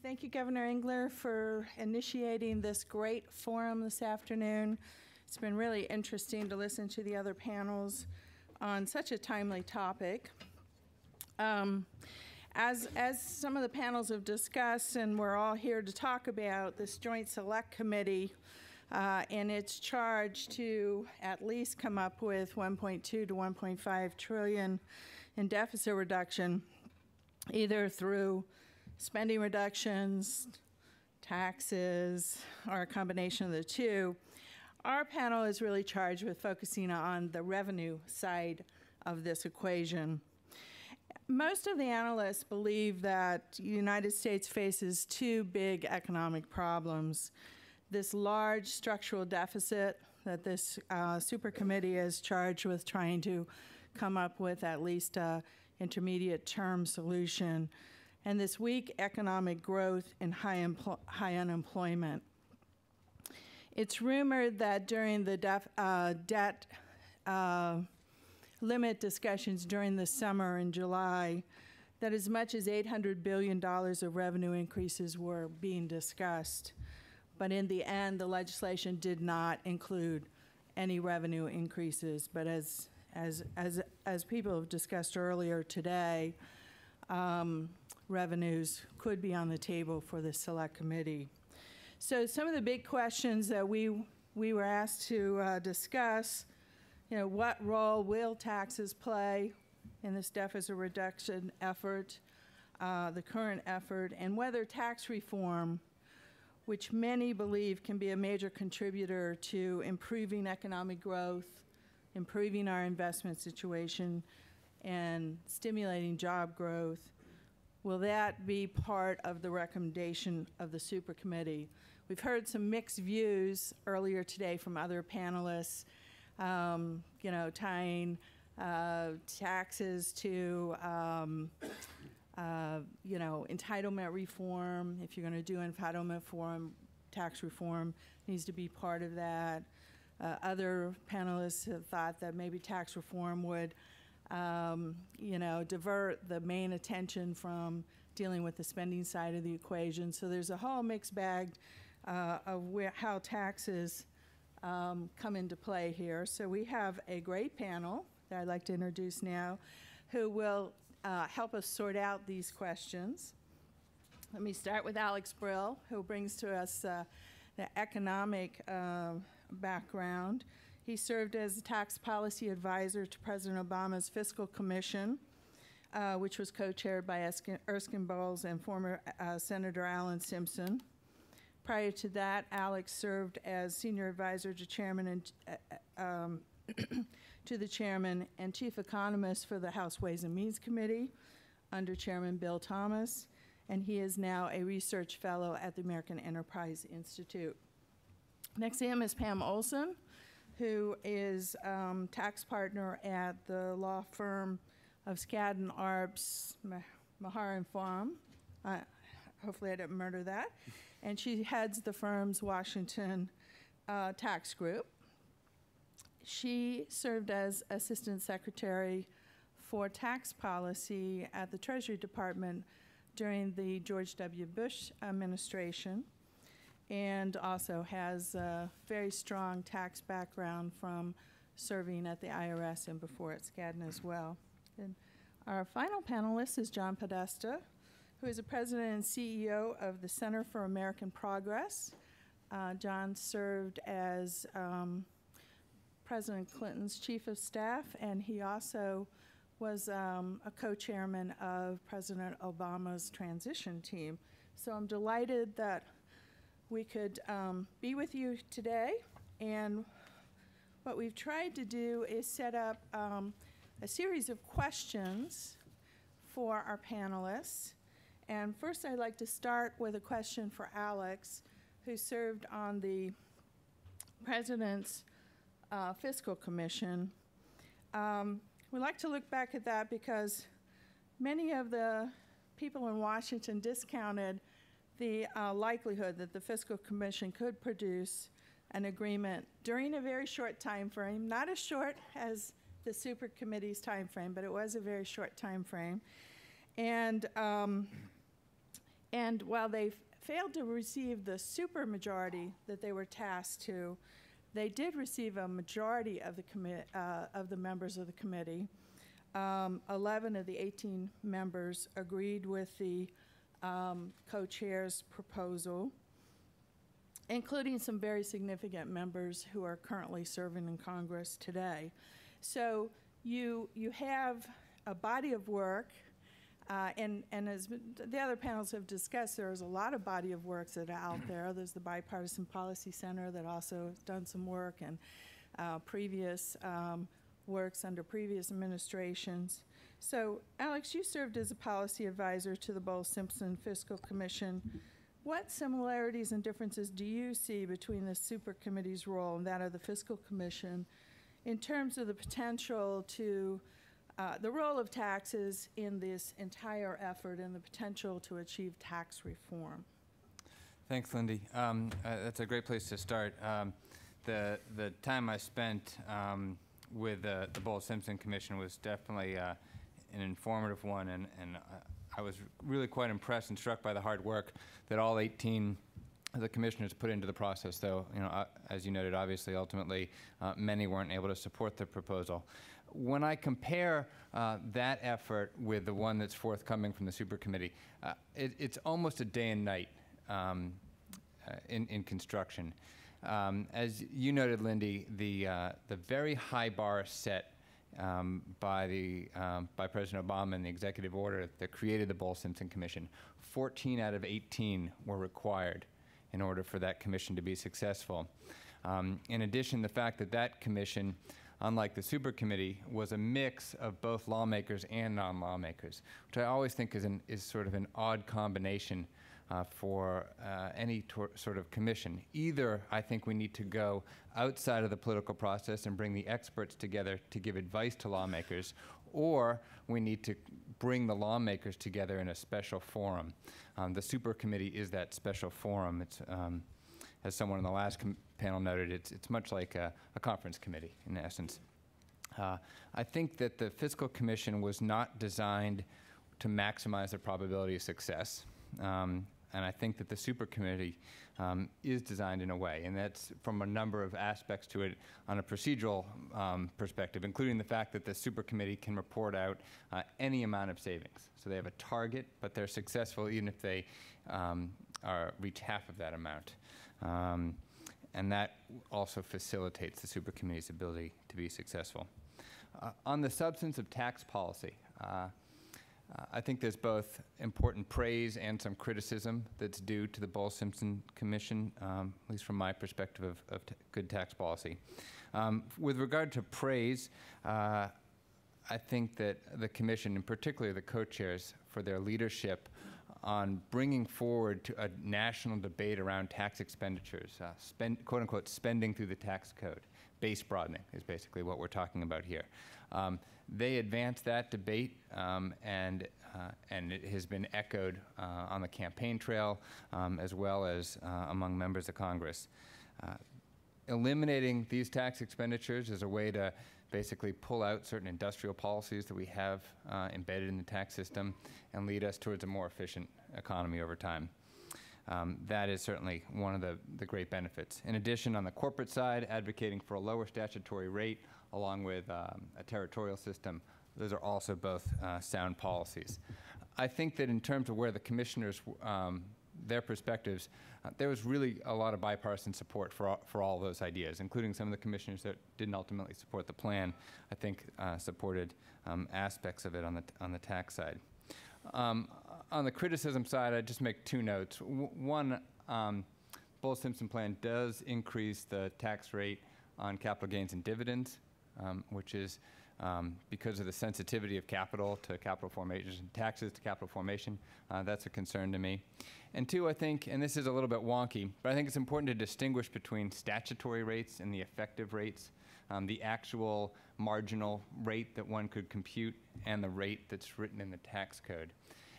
Thank you, Governor Engler, for initiating this great forum this afternoon. It's been really interesting to listen to the other panels on such a timely topic. As some of the panels have discussed, and we're all here to talk about, this Joint Select Committee and its charge to at least come up with 1.2 to 1.5 trillion in deficit reduction, either through spending reductions, taxes, or a combination of the two. Our panel is really charged with focusing on the revenue side of this equation. Most of the analysts believe that the United States faces two big economic problems. This large structural deficit that this super committee is charged with trying to come up with at least an intermediate term solution, and this weak economic growth and high unemployment. It's rumored that during the debt limit discussions during the summer in July, that as much as $800 billion of revenue increases were being discussed. But in the end, the legislation did not include any revenue increases. But as people have discussed earlier today, revenues could be on the table for the Select Committee. So some of the big questions that we were asked to discuss, what role will taxes play in this deficit reduction effort, the current effort, and whether tax reform, which many believe can be a major contributor to improving economic growth, improving our investment situation, and stimulating job growth, will that be part of the recommendation of the super committee? We've heard some mixed views earlier today from other panelists, tying taxes to, entitlement reform. If you're going to do entitlement reform, tax reform needs to be part of that. Other panelists have thought that maybe tax reform would divert the main attention from dealing with the spending side of the equation. So there's a whole mixed bag of how taxes come into play here. So we have a great panel that I'd like to introduce now who will help us sort out these questions. Let me start with Alex Brill, who brings to us the economic background. He served as a tax policy advisor to President Obama's Fiscal Commission, which was co-chaired by Erskine Bowles and former Senator Alan Simpson. Prior to that, Alex served as senior advisor to Chairman and to the Chairman and Chief Economist for the House Ways and Means Committee under Chairman Bill Thomas, and he is now a research fellow at the American Enterprise Institute. Next to him is Pam Olson, who is tax partner at the law firm of Skadden, Arps, Mahar and Farm. Hopefully I didn't murder that. And she heads the firm's Washington tax group. She served as Assistant Secretary for Tax Policy at the Treasury Department during the George W. Bush administration, and also has a very strong tax background from serving at the IRS and before at Skadden as well. And our final panelist is John Podesta, who is the president and CEO of the Center for American Progress. John served as President Clinton's chief of staff, and he also was a co-chairman of President Obama's transition team. So I'm delighted that we could be with you today, and what we've tried to do is set up a series of questions for our panelists. And first I'd like to start with a question for Alex, who served on the President's Fiscal Commission. We'd like to look back at that because many of the people in Washington discounted the likelihood that the Fiscal Commission could produce an agreement during a very short time frame, not as short as the super committee's time frame, but it was a very short time frame. And And while they failed to receive the supermajority that they were tasked to, they did receive a majority of the members of the committee. 11 of the 18 members agreed with the co-chair's proposal, including some very significant members who are currently serving in Congress today. So you have a body of work, and as the other panels have discussed, there is a lot of body of works that are out there. There's the Bipartisan Policy Center that also has done some work, and previous works under previous administrations. So, Alex, you served as a policy advisor to the Bowles-Simpson Fiscal Commission. What similarities and differences do you see between the Supercommittee's role and that of the Fiscal Commission in terms of the potential to, the role of taxes in this entire effort and the potential to achieve tax reform? Thanks, Lindy. That's a great place to start. The time I spent with the Bowles-Simpson Commission was definitely an informative one, and I was really quite impressed and struck by the hard work that all 18 of the commissioners put into the process, though, as you noted, obviously, ultimately, many weren't able to support the proposal. When I compare that effort with the one that's forthcoming from the Supercommittee, it's almost a day and night in construction. As you noted, Lindy, the very high bar set by President Obama in the executive order that created the Bowles-Simpson Commission, 14 out of 18 were required in order for that commission to be successful. In addition, the fact that that commission, unlike the Supercommittee, was a mix of both lawmakers and non-lawmakers, which I always think is sort of an odd combination for any sort of commission. Either I think we need to go outside of the political process and bring the experts together to give advice to lawmakers, or we need to bring the lawmakers together in a special forum. The Supercommittee is that special forum. It's, as someone in the last panel noted, it's much like a conference committee in essence. I think that the Fiscal Commission was not designed to maximize the probability of success. And I think that the Supercommittee is designed in a way, and that's from a number of aspects to it on a procedural perspective, including the fact that the Supercommittee can report out any amount of savings. So they have a target, but they're successful even if they reach half of that amount. And that also facilitates the Supercommittee's ability to be successful. On the substance of tax policy, I think there's both important praise and some criticism that's due to the Bowles-Simpson Commission, at least from my perspective of good tax policy. With regard to praise, I think that the Commission, and particularly the co-chairs, for their leadership on bringing forward to a national debate around tax expenditures, quote-unquote, spending through the tax code. Base broadening is basically what we're talking about here. They advanced that debate, and it has been echoed on the campaign trail as well as among members of Congress. Eliminating these tax expenditures is a way to basically pull out certain industrial policies that we have embedded in the tax system and lead us towards a more efficient economy over time. That is certainly one of the great benefits. In addition, on the corporate side, advocating for a lower statutory rate along with a territorial system, those are also both sound policies. I think that in terms of where the commissioners, their perspectives, there was really a lot of bipartisan support for all those ideas, including some of the commissioners that didn't ultimately support the plan, I think supported aspects of it on the tax side. On the criticism side, I'd just make two notes. One, Bowles-Simpson plan does increase the tax rate on capital gains and dividends, which is because of the sensitivity of capital to capital formation, taxes to capital formation. That's a concern to me. And two, I think, and this is a little bit wonky, but I think it's important to distinguish between statutory rates and the effective rates, the actual marginal rate that one could compute and the rate that's written in the tax code.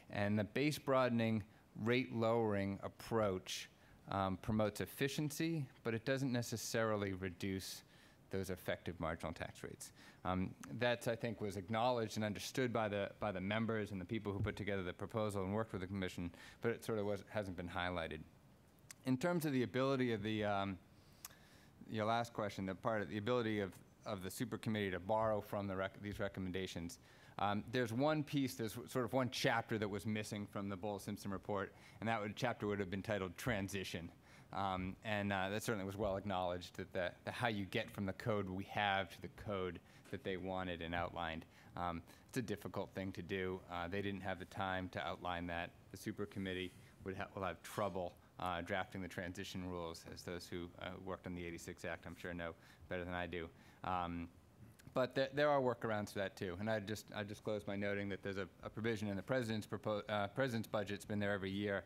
And the base broadening, rate lowering approach promotes efficiency, but it doesn't necessarily reduce those effective marginal tax rates. That, I think, was acknowledged and understood by the members and the people who put together the proposal and worked with the commission, but it sort of hasn't been highlighted. In terms of the ability of the, your last question, the ability of the super committee to borrow from these recommendations, there's one piece, there's sort of one chapter that was missing from the Bull-Simpson report, and that chapter would have been titled Transition. That certainly was well acknowledged, that how you get from the code we have to the code that they wanted and outlined. It's a difficult thing to do. They didn't have the time to outline that. The super committee will have trouble drafting the transition rules, as those who worked on the 86 Act, I'm sure, know better than I do. But there are workarounds for that too. And I just close by noting that there's a provision in the president's budget, it's been there every year,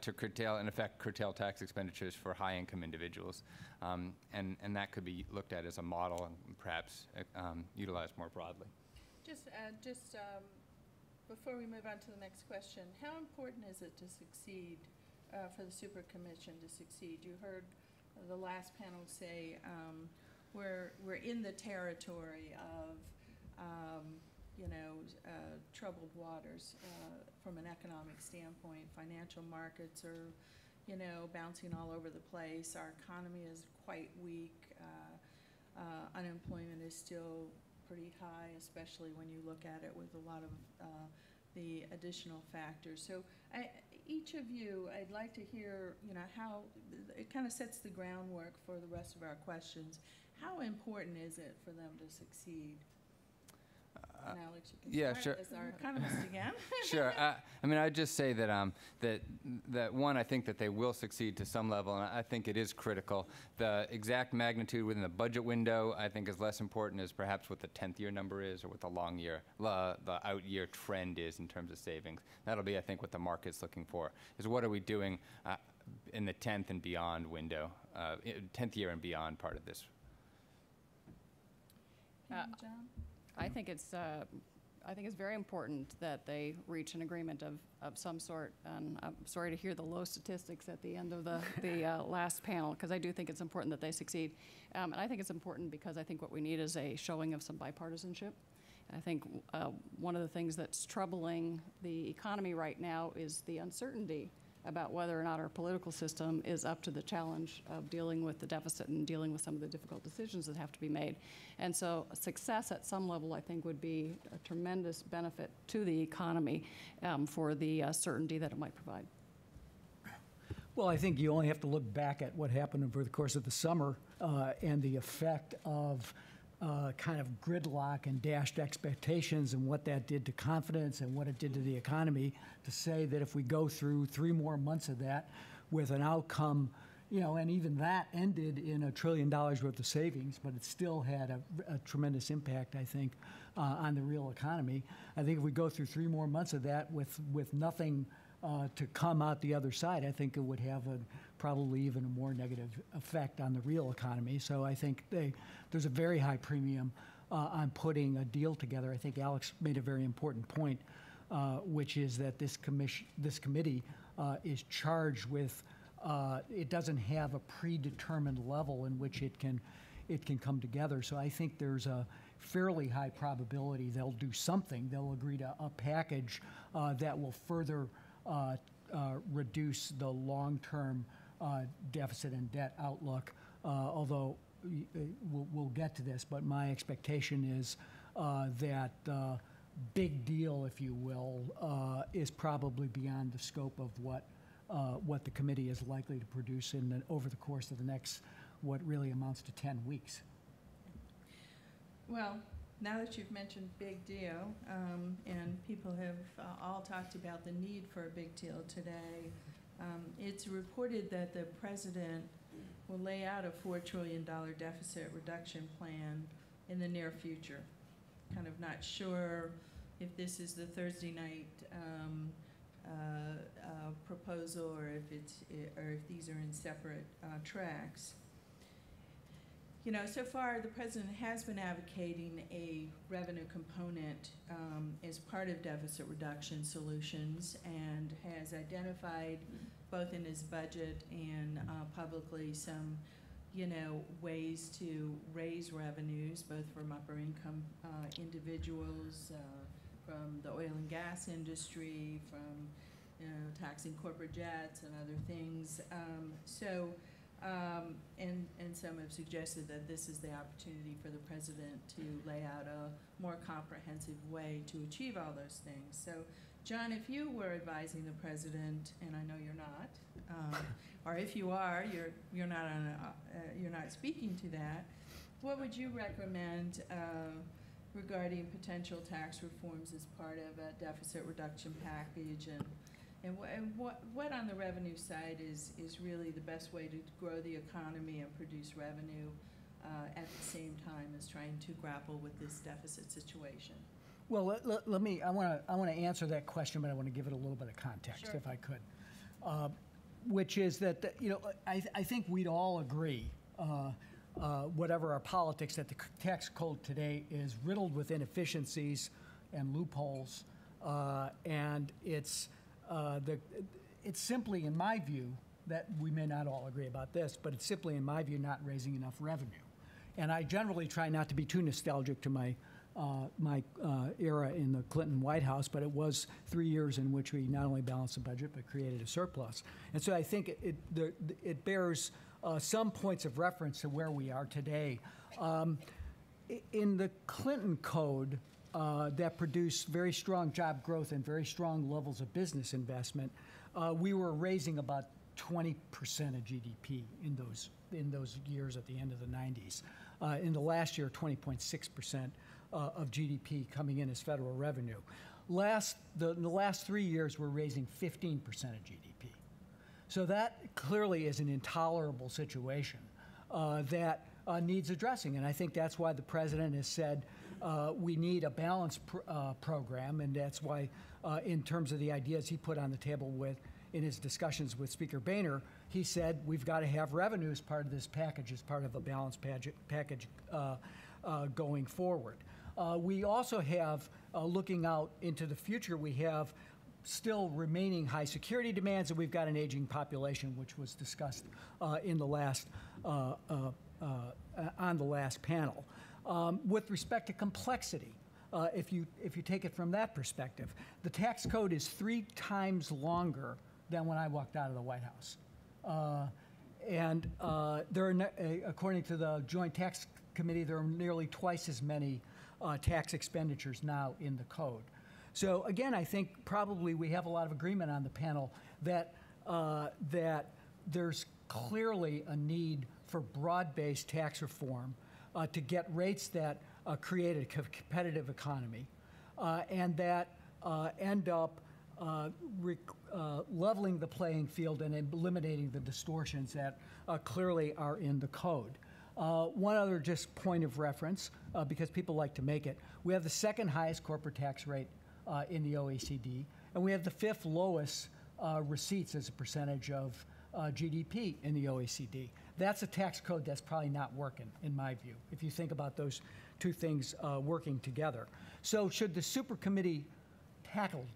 to curtail, in effect, curtail tax expenditures for high-income individuals. And that could be looked at as a model and perhaps utilized more broadly. Before we move on to the next question, how important is it to succeed, for the super commission to succeed? You heard the last panel say, we're in the territory of, troubled waters from an economic standpoint. Financial markets are, bouncing all over the place. Our economy is quite weak. Unemployment is still pretty high, especially when you look at it with a lot of the additional factors. So each of you, I'd like to hear, how it kind of sets the groundwork for the rest of our questions. How important is it for them to succeed? And Alex, you can start as our economist again. Sure. I mean, I'd just say that, that one, I think that they will succeed to some level, and I think it is critical. The exact magnitude within the budget window, I think, is less important as perhaps what the 10th year number is or what the out year trend is in terms of savings. That'll be, I think, what the market's looking for, is what are we doing in the 10th and beyond window, 10th year and beyond part of this. John? I think it's very important that they reach an agreement of some sort. And I'm sorry to hear the low statistics at the end of the last panel, because I do think it's important that they succeed. And I think it's important because I think what we need is a showing of some bipartisanship. I think one of the things that's troubling the economy right now is the uncertainty about whether or not our political system is up to the challenge of dealing with the deficit and dealing with some of the difficult decisions that have to be made. And so success at some level, I think, would be a tremendous benefit to the economy for the certainty that it might provide. Well, I think you only have to look back at what happened over the course of the summer and the effect of kind of gridlock and dashed expectations and what that did to confidence and what it did to the economy, to say that if we go through 3 more months of that with an outcome, and even that ended in $1 trillion worth of savings, but it still had a tremendous impact, I think, on the real economy. I think if we go through 3 more months of that with nothing to come out the other side, I think it would have probably even a more negative effect on the real economy. So I think there's a very high premium on putting a deal together. I think Alex made a very important point, which is that this committee is charged with, it doesn't have a predetermined level in which it can come together. So I think there's a fairly high probability they'll do something. They'll agree to a package that will further reduce the long-term deficit and debt outlook, although we'll get to this, but my expectation is that big deal, if you will, is probably beyond the scope of what the committee is likely to produce over the course of the next, what really amounts to 10 weeks. Well, now that you've mentioned big deal, and people have all talked about the need for a big deal today, it's reported that the president will lay out a $4 trillion deficit reduction plan in the near future. Kind of not sure if this is the Thursday night proposal or if these are in separate tracks. So far the president has been advocating a revenue component as part of deficit reduction solutions, and has identified both in his budget and publicly some, ways to raise revenues, both from upper income individuals, from the oil and gas industry, from taxing corporate jets and other things. And some have suggested that this is the opportunity for the president to lay out a more comprehensive way to achieve all those things. So, John, if you were advising the president, and I know you're not, or if you are, you're not speaking to that, what would you recommend regarding potential tax reforms as part of a deficit reduction package, and what on the revenue side is really the best way to grow the economy and produce revenue at the same time as trying to grapple with this deficit situation? Well, let me. I want to answer that question, but I want to give it a little bit of context, Sure. if I could, which is that I think we'd all agree, whatever our politics, that the tax code today is riddled with inefficiencies and loopholes, and it's simply, in my view, that we may not all agree about this, but it's simply, in my view, not raising enough revenue. And I generally try not to be too nostalgic to my era in the Clinton White House, but it was 3 years in which we not only balanced the budget but created a surplus. And so I think it bears some points of reference to where we are today. In the Clinton Code, that produced very strong job growth and very strong levels of business investment, we were raising about 20% of GDP in those years at the end of the 90s. In the last year, 20.6% of GDP coming in as federal revenue. In the last 3 years, we're raising 15% of GDP. So that clearly is an intolerable situation that needs addressing. And I think that's why the president has said we need a balanced program, and that's why in terms of the ideas he put on the table in his discussions with Speaker Boehner, he said we've got to have revenue as part of this package, as part of a balanced package going forward. We also have, looking out into the future, we have still remaining high security demands, and we've got an aging population, which was discussed in the last on the last panel. With respect to complexity, if you take it from that perspective, the tax code is 3 times longer than when I walked out of the White House. And there are, according to the Joint Tax Committee, there are nearly twice as many tax expenditures now in the code. So again, I think probably we have a lot of agreement on the panel that there's clearly a need for broad-based tax reform to get rates that create a competitive economy and that end up leveling the playing field and eliminating the distortions that clearly are in the code. One other just point of reference, because people like to make it, we have the second highest corporate tax rate in the OECD, and we have the 5th lowest receipts as a percentage of GDP in the OECD. That's a tax code that's probably not working, in my view, if you think about those two things working together. So should the super committee tackle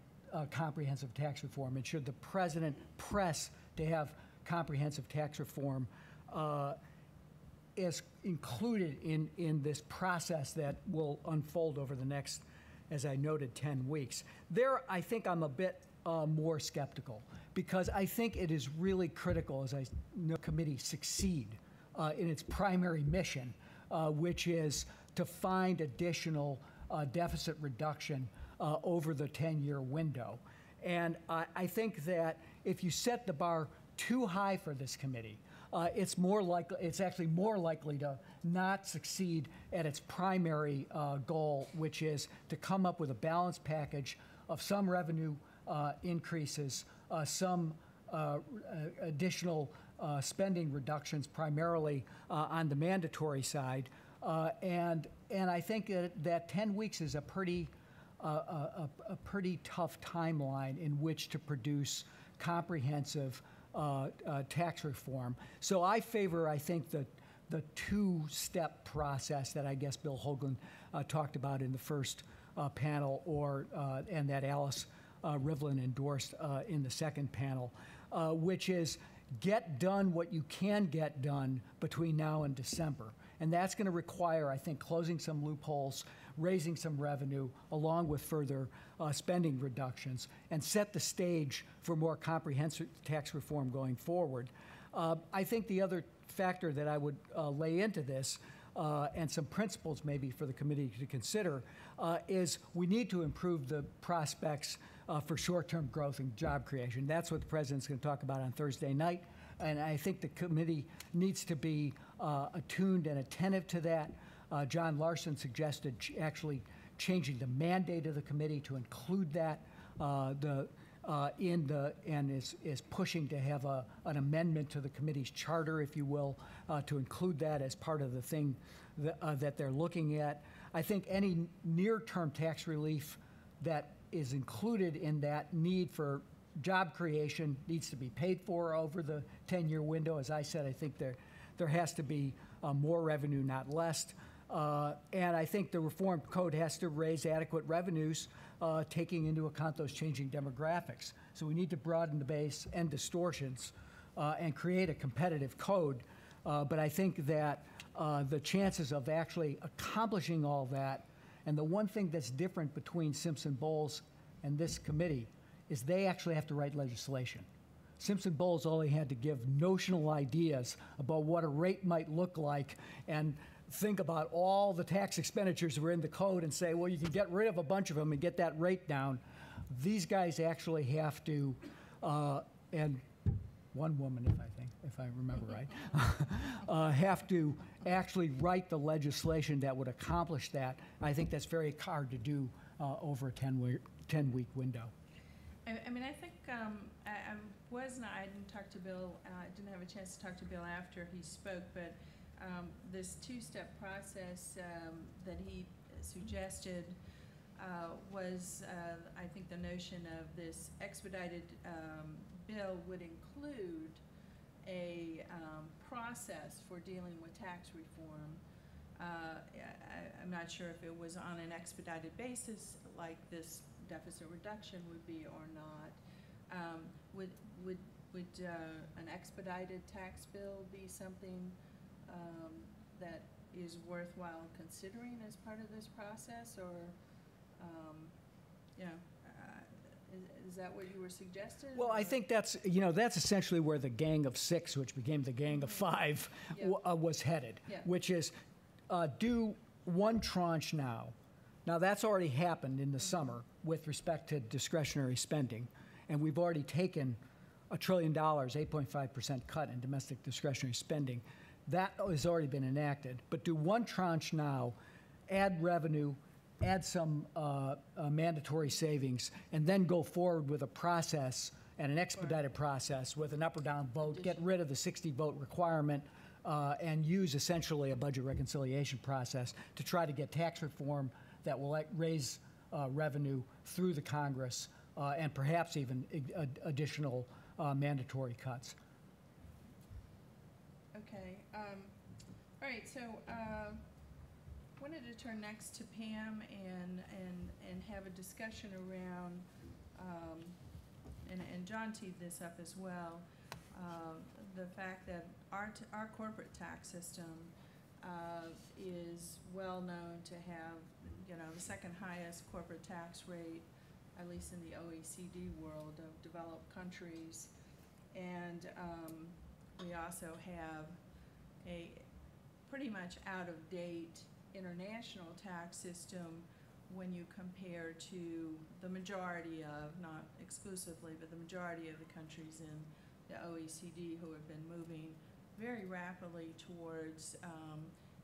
comprehensive tax reform, and should the president press to have comprehensive tax reform is included in this process that will unfold over the next, as I noted, 10 weeks? There, I think I'm a bit more skeptical, because I think it is really critical, as I know, the committee succeed in its primary mission, which is to find additional deficit reduction over the 10-year window. And I think that if you set the bar too high for this committee, it's actually more likely to not succeed at its primary goal, which is to come up with a balanced package of some revenue increases, some additional spending reductions, primarily on the mandatory side, and I think that 10 weeks is a pretty tough timeline in which to produce comprehensive tax reform. So I favor, I think, the two-step process that I guess Bill Hoagland talked about in the first panel, and that Alice Rivlin endorsed in the second panel, which is get done what you can get done between now and December. And that's going to require, I think, closing some loopholes, raising some revenue, along with further spending reductions, and set the stage for more comprehensive tax reform going forward. I think the other factor that I would lay into this, and some principles maybe for the committee to consider, is we need to improve the prospects for short-term growth and job creation. That's what the president's going to talk about on Thursday night, and I think the committee needs to be attuned and attentive to that. John Larson suggested actually changing the mandate of the committee to include that and is pushing to have an amendment to the committee's charter, if you will, to include that as part of the thing that they're looking at. I think any near-term tax relief that is included in that need for job creation needs to be paid for over the 10-year window. As I said, I think there has to be more revenue, not less. And I think the reform code has to raise adequate revenues, taking into account those changing demographics. So we need to broaden the base and distortions and create a competitive code. But I think that the chances of actually accomplishing all that, and the one thing that's different between Simpson Bowles and this committee is they actually have to write legislation. Simpson Bowles only had to give notional ideas about what a rate might look like and think about all the tax expenditures that were in the code and say, well, you can get rid of a bunch of them and get that rate down. These guys actually have to, and one woman, if I remember right, have to actually write the legislation that would accomplish that. I think that's very hard to do over a 10-week window. I mean, I think I didn't talk to Bill, I didn't have a chance to talk to Bill after he spoke, but this two-step process that he suggested was, I think, the notion of this expedited bill would include a process for dealing with tax reform. I'm not sure if it was on an expedited basis like this deficit reduction would be or not. Would an expedited tax bill be something that is worthwhile considering as part of this process, or is that what you were suggesting? Well, I think that's essentially where the Gang of Six, which became the Gang of Five, was headed, which is do one tranche now. Now, that's already happened in the summer with respect to discretionary spending, and we've already taken $1 trillion, 8.5% cut in domestic discretionary spending. That has already been enacted. But do one tranche now, add revenue, add some mandatory savings, and then go forward with a process and an expedited process with an up or down vote, get rid of the 60-vote requirement, and use essentially a budget reconciliation process to try to get tax reform that will raise revenue through the Congress and perhaps even additional mandatory cuts. Okay. All right. So wanted to turn next to Pam and have a discussion around, and John teed this up as well, the fact that our corporate tax system is well known to have, the second highest corporate tax rate, at least in the OECD world of developed countries. And we also have a pretty much out-of-date international tax system when you compare to the majority of, not exclusively, but the majority of the countries in the OECD who have been moving very rapidly towards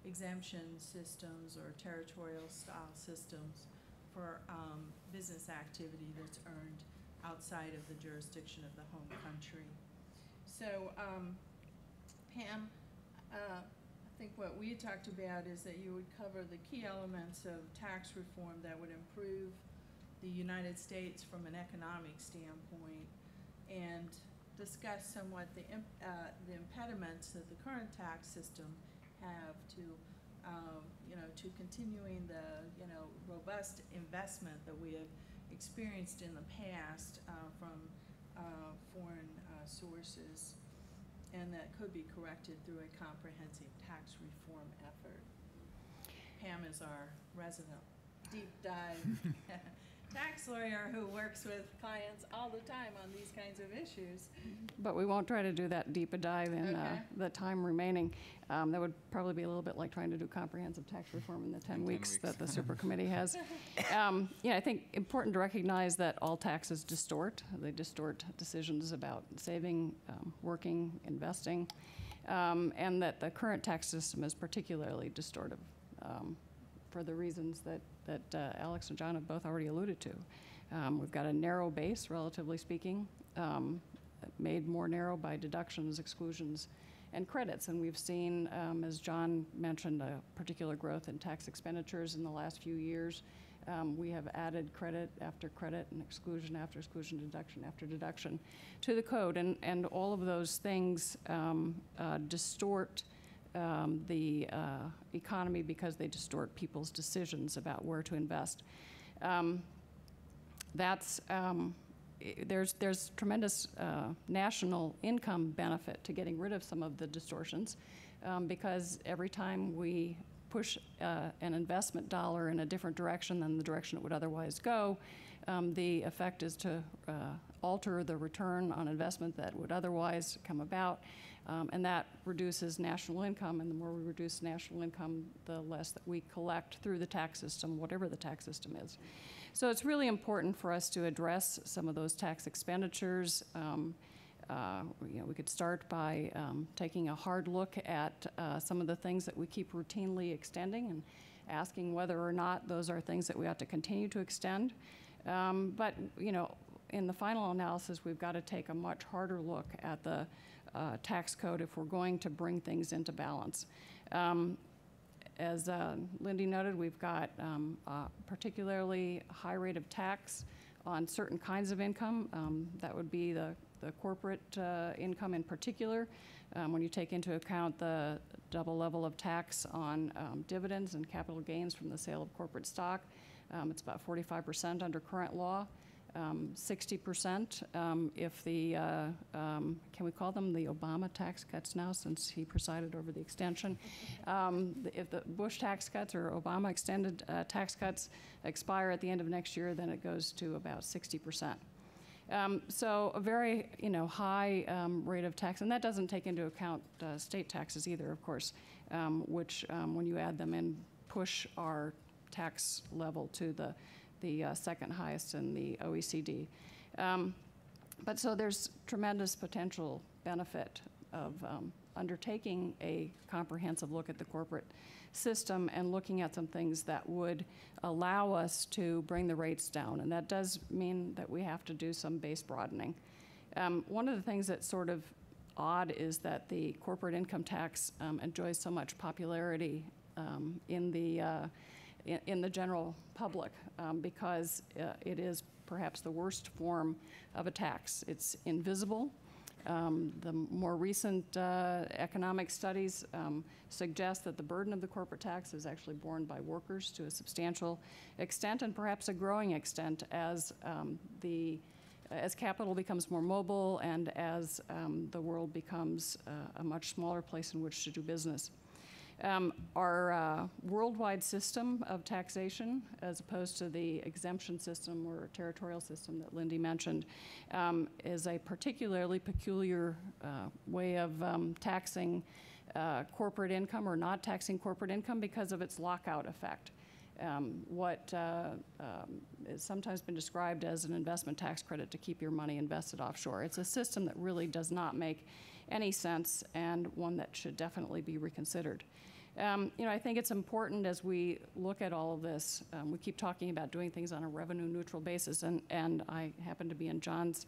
exemption systems or territorial style systems for business activity that's earned outside of the jurisdiction of the home country. So, Pam, I think what we talked about is that you would cover the key elements of tax reform that would improve the United States from an economic standpoint, and discuss somewhat the impediments that the current tax system have to, to continuing the, robust investment that we have experienced in the past from foreign sources. and that could be corrected through a comprehensive tax reform effort. Pam is our resident deep dive tax lawyer who works with clients all the time on these kinds of issues. But we won't try to do that deep a dive in Okay. the time remaining. That would probably be a little bit like trying to do comprehensive tax reform in the 10 weeks that the super committee has. I think important to recognize that all taxes distort. They distort decisions about saving, working, investing, and that the current tax system is particularly distortive for the reasons that Alex and John have both already alluded to. We've got a narrow base, relatively speaking, made more narrow by deductions, exclusions, and credits. And we've seen, as John mentioned, a particular growth in tax expenditures in the last few years. We have added credit after credit and exclusion after exclusion, deduction after deduction to the code. And all of those things distort the economy because they distort people's decisions about where to invest. There's tremendous national income benefit to getting rid of some of the distortions because every time we push an investment dollar in a different direction than the direction it would otherwise go, the effect is to alter the return on investment that would otherwise come about. And that reduces national income, and the more we reduce national income, the less that we collect through the tax system, whatever the tax system is. So it's really important for us to address some of those tax expenditures. We could start by taking a hard look at some of the things that we keep routinely extending and asking whether or not those are things that we ought to continue to extend. But in the final analysis, we've got to take a much harder look at the tax code if we're going to bring things into balance. As Lindy noted, we've got a particularly high rate of tax on certain kinds of income. That would be the corporate income in particular. When you take into account the double level of tax on dividends and capital gains from the sale of corporate stock, it's about 45% under current law. 60% if the, can we call them the Obama tax cuts now since he presided over the extension? If the Bush tax cuts or Obama extended tax cuts expire at the end of next year, then it goes to about 60%. So a very high rate of tax, and that doesn't take into account state taxes either, of course, which when you add them in, push our tax level to the second highest in the OECD. But so there's tremendous potential benefit of undertaking a comprehensive look at the corporate system and looking at some things that would allow us to bring the rates down. And that does mean that we have to do some base broadening. One of the things that's sort of odd is that the corporate income tax enjoys so much popularity in the general public because it is perhaps the worst form of a tax. It's invisible. The more recent economic studies suggest that the burden of the corporate tax is actually borne by workers to a substantial extent and perhaps a growing extent as capital becomes more mobile and as the world becomes a much smaller place in which to do business. Our worldwide system of taxation, as opposed to the exemption system or territorial system that Lindy mentioned, is a particularly peculiar way of taxing corporate income or not taxing corporate income because of its lockout effect. What has sometimes been described as an investment tax credit to keep your money invested offshore. It's a system that really does not make any sense and one that should definitely be reconsidered. I think it's important as we look at all of this, we keep talking about doing things on a revenue neutral basis, and I happen to be in John's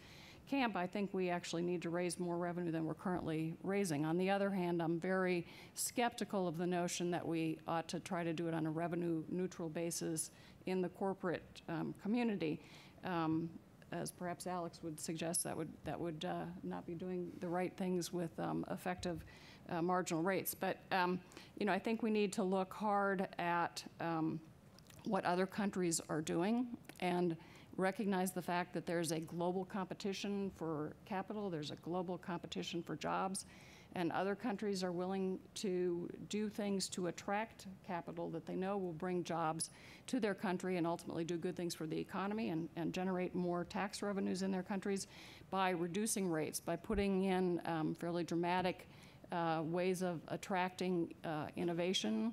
camp. I think we actually need to raise more revenue than we're currently raising. On the other hand, I'm very skeptical of the notion that we ought to try to do it on a revenue neutral basis in the corporate community. As perhaps Alex would suggest, that would not be doing the right things with effective marginal rates. But I think we need to look hard at what other countries are doing and recognize the fact that there's a global competition for capital, there's a global competition for jobs, and other countries are willing to do things to attract capital that they know will bring jobs to their country and ultimately do good things for the economy and generate more tax revenues in their countries by reducing rates, by putting in fairly dramatic ways of attracting innovation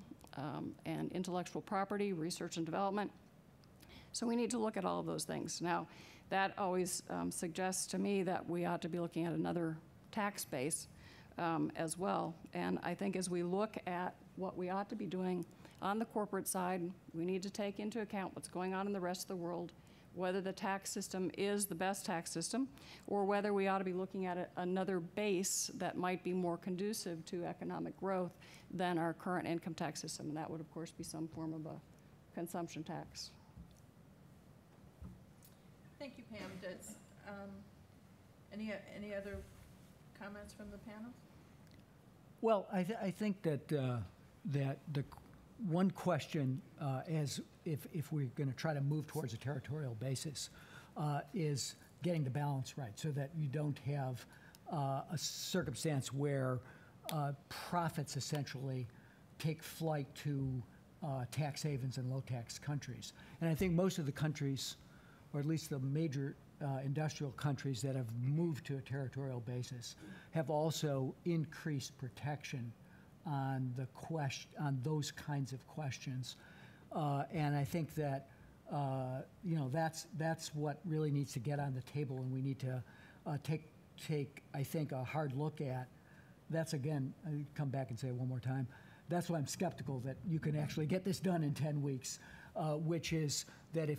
and intellectual property, research and development. So we need to look at all of those things. Now, that always suggests to me that we ought to be looking at another tax base as well. And I think as we look at what we ought to be doing on the corporate side, we need to take into account what's going on in the rest of the world, whether the tax system is the best tax system, or whether we ought to be looking at another base that might be more conducive to economic growth than our current income tax system. And that would, of course, be some form of a consumption tax. Thank you, Pam. Does, any other comments from the panel? Well, I think that that the one question, as if we're going to try to move towards a territorial basis, is getting the balance right, so that you don't have a circumstance where profits essentially take flight to tax havens and low tax countries. And I think most of the countries, or at least the major industrial countries that have moved to a territorial basis, have also increased protection on the on those kinds of questions, and I think that that's what really needs to get on the table, and we need to take I think a hard look at. That's, again, I come back and say it one more time. That's why I'm skeptical that you can actually get this done in 10 weeks. Which is that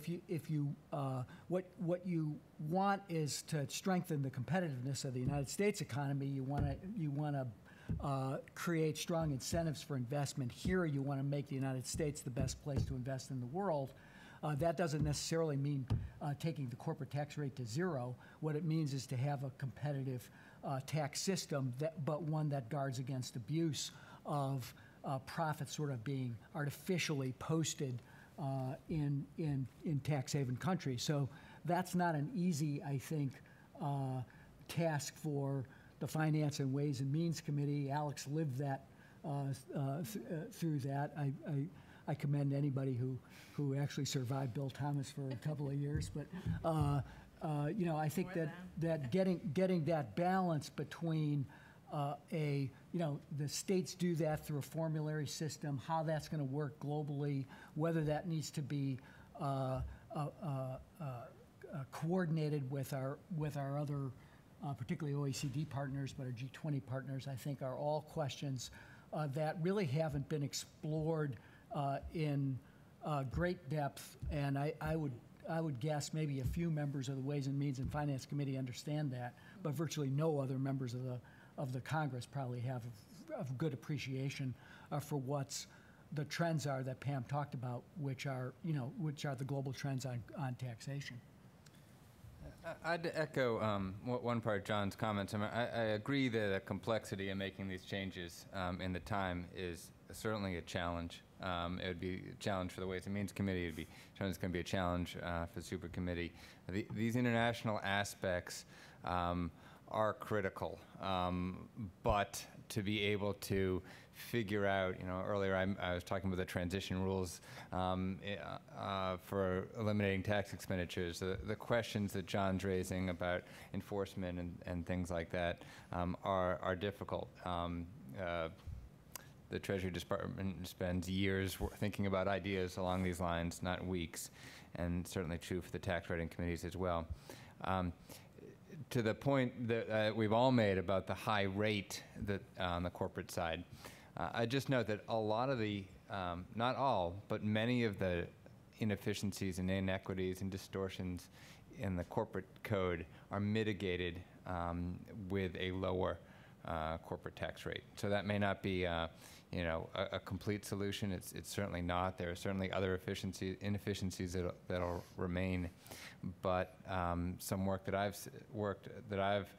what you want is to strengthen the competitiveness of the United States economy. You want to create strong incentives for investment here. You want to make the United States the best place to invest in the world. That doesn't necessarily mean taking the corporate tax rate to zero. What it means is to have a competitive tax system, but one that guards against abuse of profits sort of being artificially posted in tax haven countries. So that's not an easy, I think, task for the Finance and Ways and Means Committee. Alex lived that through that. I commend anybody who actually survived Bill Thomas for a couple of years. But I think that getting that balance between the states do that through a formulary system, how that's going to work globally, whether that needs to be coordinated with our other, particularly OECD partners, but our G20 partners, I think are all questions that really haven't been explored in great depth. And I would guess maybe a few members of the Ways and Means and Finance Committee understand that, but virtually no other members of the Congress probably have a good appreciation for what's the trends are that Pam talked about, which are the global trends on taxation. I'd echo one part of John's comments. I agree that the complexity in making these changes in the time is certainly a challenge. It would be a challenge for the Ways and Means Committee. It's going to be a challenge for the Super Committee. These international aspects are critical, but to be able to figure out, earlier I was talking about the transition rules for eliminating tax expenditures. The questions that John's raising about enforcement and things like that are difficult. The Treasury Department spends years thinking about ideas along these lines, not weeks, and certainly true for the tax writing committees as well. To the point that we've all made about the high rate that on the corporate side, I just note that a lot of the, not all, but many of the inefficiencies and inequities and distortions in the corporate code are mitigated with a lower corporate tax rate. So that may not be a complete solution. It's certainly not. There are certainly other inefficiencies that'll remain. But some work that I've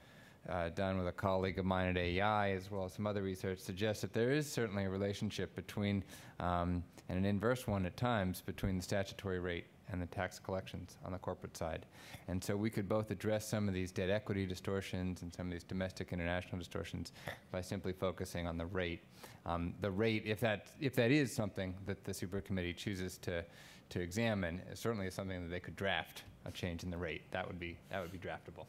done with a colleague of mine at AEI, as well as some other research, suggests that there is certainly a relationship between, and an inverse one at times, between the statutory rate and the tax collections on the corporate side. And so we could both address some of these debt equity distortions and some of these domestic international distortions by simply focusing on the rate. The rate, if that is something that the Supercommittee chooses to examine, it certainly is something that they could draft a change in the rate. That would be draftable.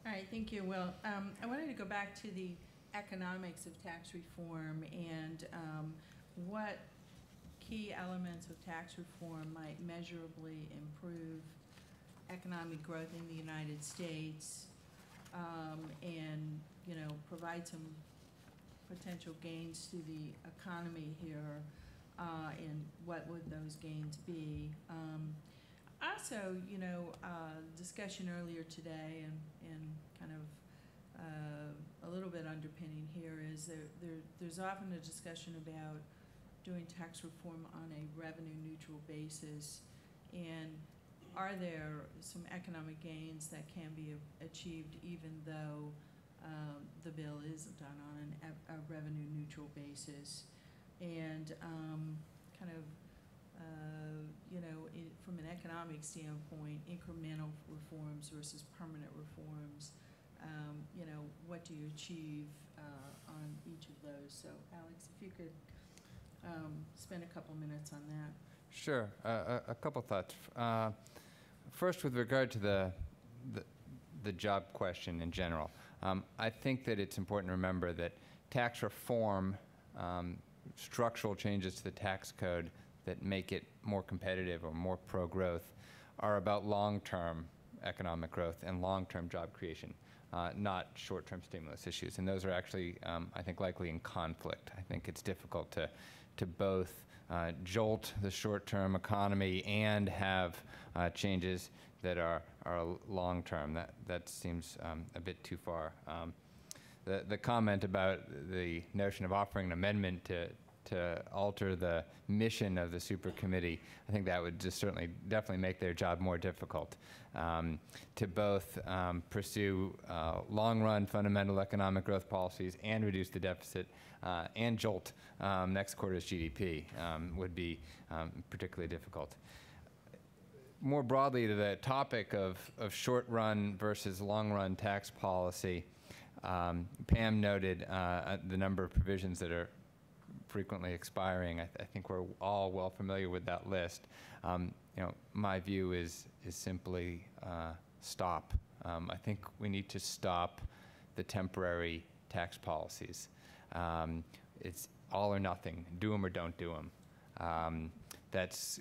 All right, thank you. Well, I wanted to go back to the economics of tax reform and what key elements of tax reform might measurably improve economic growth in the United States and, you know, provide some potential gains to the economy here, and what would those gains be? Also, you know, discussion earlier today and kind of a little bit underpinning here is there's often a discussion about doing tax reform on a revenue neutral basis, and are there some economic gains that can be achieved even though the bill is done on a revenue neutral basis? And kind of you know, from an economic standpoint, incremental reforms versus permanent reforms, you know, what do you achieve on each of those? So, Alex, if you could spend a couple minutes on that. Sure. A couple thoughts. First, with regard to the job question in general, I think that it's important to remember that tax reform, structural changes to the tax code that make it more competitive or more pro-growth are about long-term economic growth and long-term job creation, not short-term stimulus issues. And those are actually, I think, likely in conflict. I think it's difficult to both jolt the short-term economy and have changes that are long-term. That seems a bit too far. The comment about the notion of offering an amendment to alter the mission of the Supercommittee, I think that would just definitely make their job more difficult. To both pursue long-run fundamental economic growth policies and reduce the deficit and jolt next quarter's GDP would be particularly difficult. More broadly, to the topic of short-run versus long-run tax policy, Pam noted the number of provisions that are frequently expiring. I think we're all well familiar with that list. You know, my view is simply stop. I think we need to stop the temporary tax policies. It's all or nothing. Do them or don't do them. That's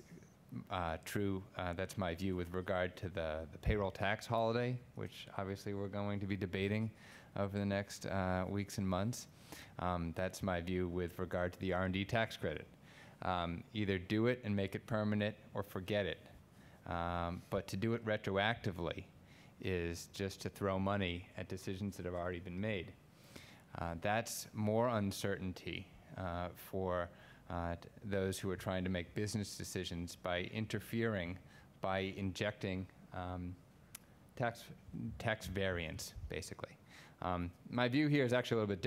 true. That's my view with regard to the payroll tax holiday, which obviously we're going to be debating over the next weeks and months. That's my view with regard to the R&D tax credit. Either do it and make it permanent or forget it. But to do it retroactively is just to throw money at decisions that have already been made. That's more uncertainty for those who are trying to make business decisions by interfering, by injecting tax variance, basically. My view here is actually a little bit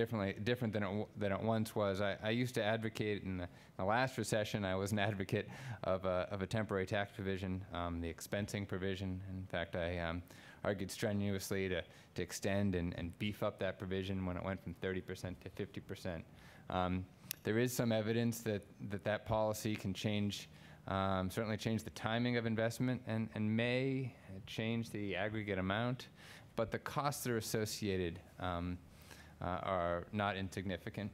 different than it once was. I used to advocate in the last recession. I was an advocate of a temporary tax provision, the expensing provision. In fact, I argued strenuously to extend and beef up that provision when it went from 30% to 50%. There is some evidence that policy can change, certainly change the timing of investment and may change the aggregate amount. But the costs that are associated are not insignificant.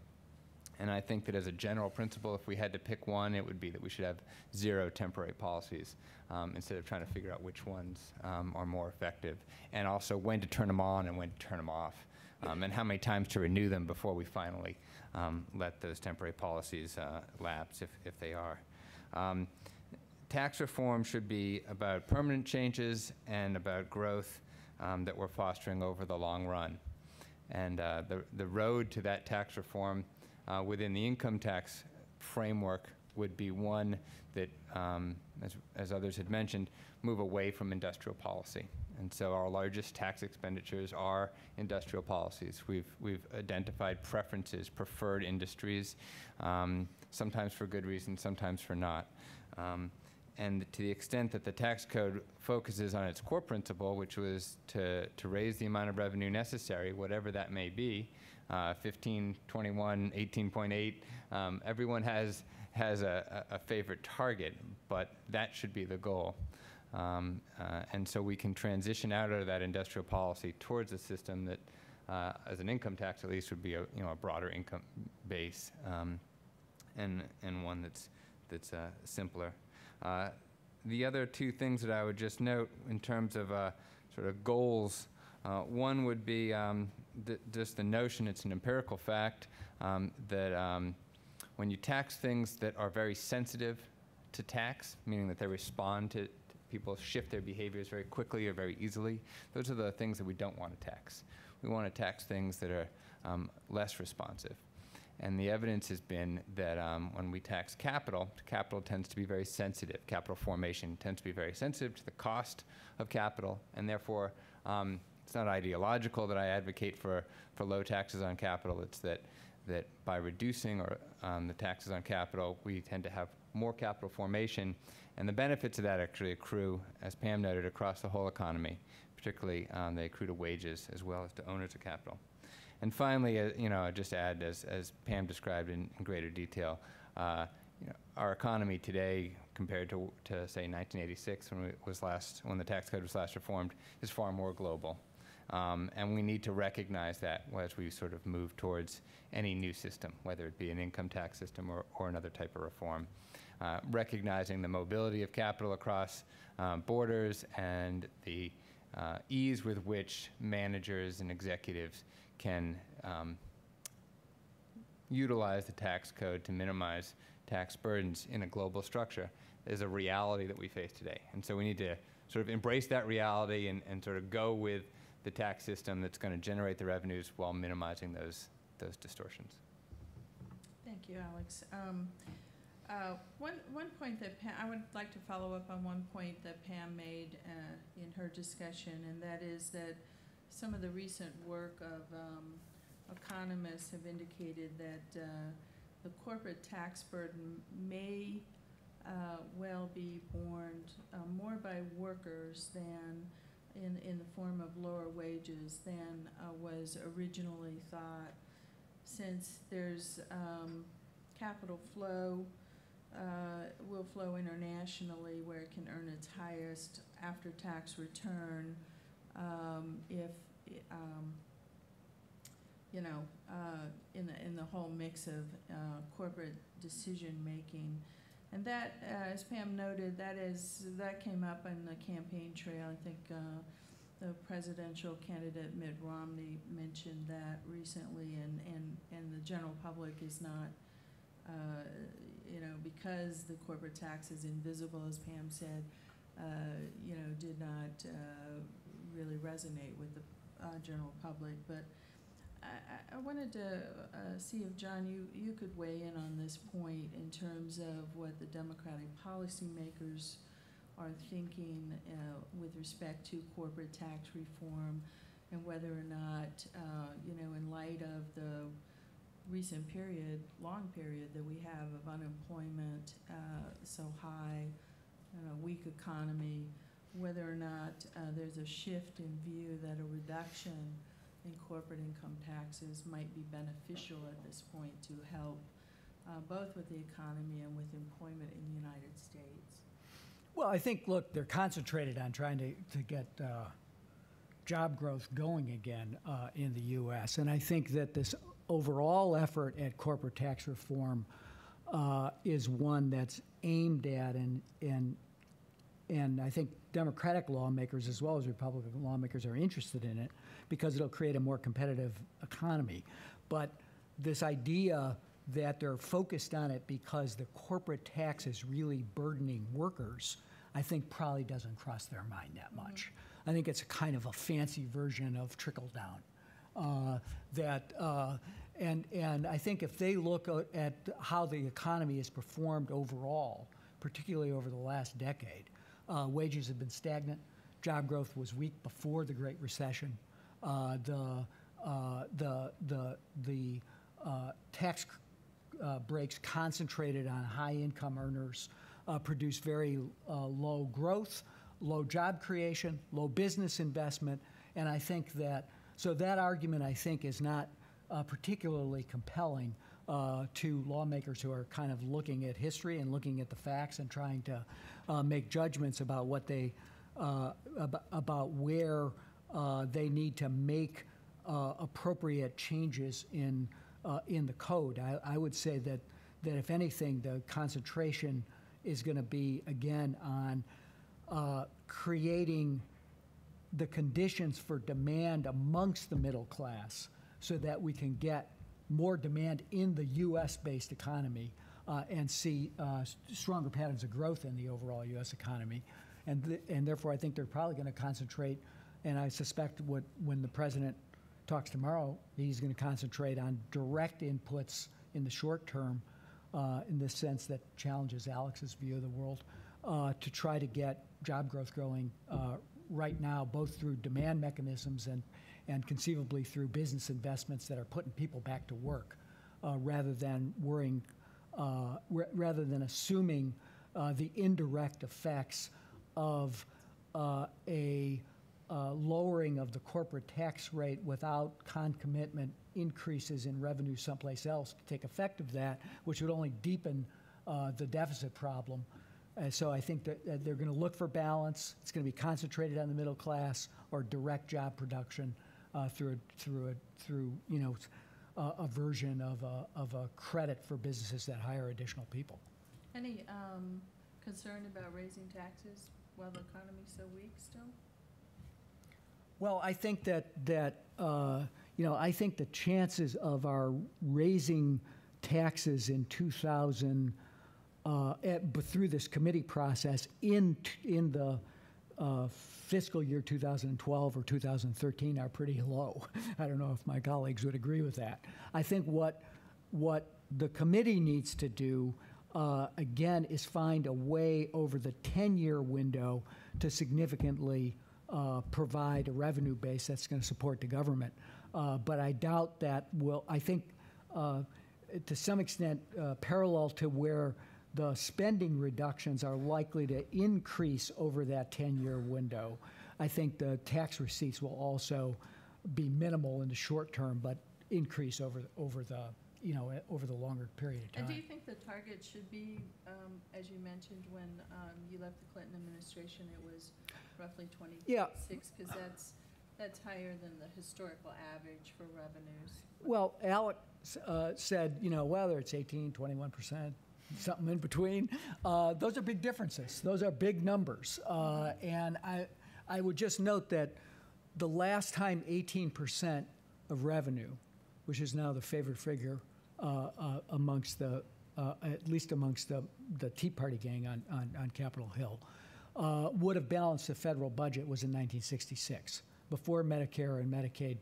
And I think that as a general principle, if we had to pick one, it would be that we should have 0 temporary policies instead of trying to figure out which ones are more effective, and also when to turn them on and when to turn them off, and how many times to renew them before we finally let those temporary policies lapse if they are. Tax reform should be about permanent changes and about growth that we're fostering over the long run. And the road to that tax reform within the income tax framework would be one that, as others had mentioned, move away from industrial policy. And so our largest tax expenditures are industrial policies. We've identified preferences, preferred industries, sometimes for good reasons, sometimes for not. And to the extent that the tax code focuses on its core principle, which was to raise the amount of revenue necessary, whatever that may be, 15, 21, 18.8, everyone has a favorite target, but that should be the goal. And so we can transition out of that industrial policy towards a system that, as an income tax at least, would be a broader income base, and one that's simpler. The other two things that I would just note in terms of sort of goals, one would be just the notion, it's an empirical fact, that when you tax things that are very sensitive to tax, meaning that they respond to people shift their behaviors very quickly or very easily, those are the things that we don't want to tax. We want to tax things that are less responsive. And the evidence has been that when we tax capital, capital tends to be very sensitive. Capital formation tends to be very sensitive to the cost of capital, and therefore it's not ideological that I advocate for low taxes on capital. It's that by reducing the taxes on capital, we tend to have more capital formation, and the benefits of that actually accrue, as Pam noted, across the whole economy. Particularly, they accrue to wages as well as to owners of capital. And finally, I'd just add, as Pam described in greater detail, our economy today, compared to say 1986, when the tax code was last reformed, is far more global, and we need to recognize that as we sort of move towards any new system, whether it be an income tax system or another type of reform. Recognizing the mobility of capital across borders and the ease with which managers and executives can utilize the tax code to minimize tax burdens in a global structure is a reality that we face today. And so we need to sort of embrace that reality and sort of go with the tax system that's going to generate the revenues while minimizing those distortions. Thank you, Alex. One point that I would like to follow up on one point that Pam made in her discussion, and that is that some of the recent work of economists have indicated that the corporate tax burden may well be borne more by workers than in the form of lower wages than was originally thought, since there's capital flow will flow internationally where it can earn its highest after-tax return if in the whole mix of corporate decision making. And that, as Pam noted, that came up on the campaign trail. I think the presidential candidate Mitt Romney mentioned that recently, and the general public is not, because the corporate tax is invisible, as Pam said, did not really resonate with the general public. But I wanted to see if, John, you could weigh in on this point in terms of what the Democratic policymakers are thinking with respect to corporate tax reform, and whether or not, in light of the recent long period that we have of unemployment so high, weak economy, whether or not there's a shift in view that a reduction in corporate income taxes might be beneficial at this point to help both with the economy and with employment in the United States. Well, I think, look, they're concentrated on trying to get job growth going again in the U.S. And I think that this overall effort at corporate tax reform is one that's aimed at, and I think Democratic lawmakers as well as Republican lawmakers are interested in it because it'll create a more competitive economy. But this idea that they're focused on it because the corporate tax is really burdening workers, I think probably doesn't cross their mind that much. I think it's a kind of a fancy version of trickle down. And I think if they look at how the economy has performed overall, particularly over the last decade, wages have been stagnant. Job growth was weak before the Great Recession. The tax breaks concentrated on high-income earners. produce very low growth, low job creation, low business investment, and I think that, so that argument, I think, is not particularly compelling to lawmakers who are kind of looking at history and looking at the facts and trying to make judgments about what they, about where they need to make appropriate changes in the code. I would say that if anything, the concentration is going to be, again, on creating the conditions for demand amongst the middle class so that we can get more demand in the U.S.-based economy and see stronger patterns of growth in the overall U.S. economy. And therefore, I think they're probably going to concentrate, and I suspect when the president talks tomorrow, he's going to concentrate on direct inputs in the short term, in the sense that challenges Alex's view of the world, to try to get job growth going right now, both through demand mechanisms and conceivably through business investments that are putting people back to work, rather than worrying, rather than assuming the indirect effects of a lowering of the corporate tax rate without concomitant increases in revenue someplace else to take effect of that, which would only deepen the deficit problem. So I think that they're going to look for balance. It's going to be concentrated on the middle class or direct job production through you know, a version of a credit for businesses that hire additional people. Any concern about raising taxes while the economy's so weak still? Well, I think that you know, I think the chances of our raising taxes in 2000 but through this committee process in the fiscal year 2012 or 2013 are pretty low. I don't know if my colleagues would agree with that. I think what the committee needs to do, again, is find a way over the 10-year window to significantly provide a revenue base that's going to support the government. But I doubt that will, I think, to some extent, parallel to where the spending reductions are likely to increase over that 10-year window. I think the tax receipts will also be minimal in the short term, but increase over the you know, over the longer period of time. And do you think the target should be, as you mentioned, when you left the Clinton administration, it was roughly 26, because that's higher than the historical average for revenues? Well, Alex said, you know, whether it's 18, 21%, something in between, those are big differences. Those are big numbers. And I would just note that the last time 18% of revenue, which is now the favorite figure amongst the, at least amongst the Tea Party gang on Capitol Hill, would have balanced the federal budget was in 1966, before Medicare and Medicaid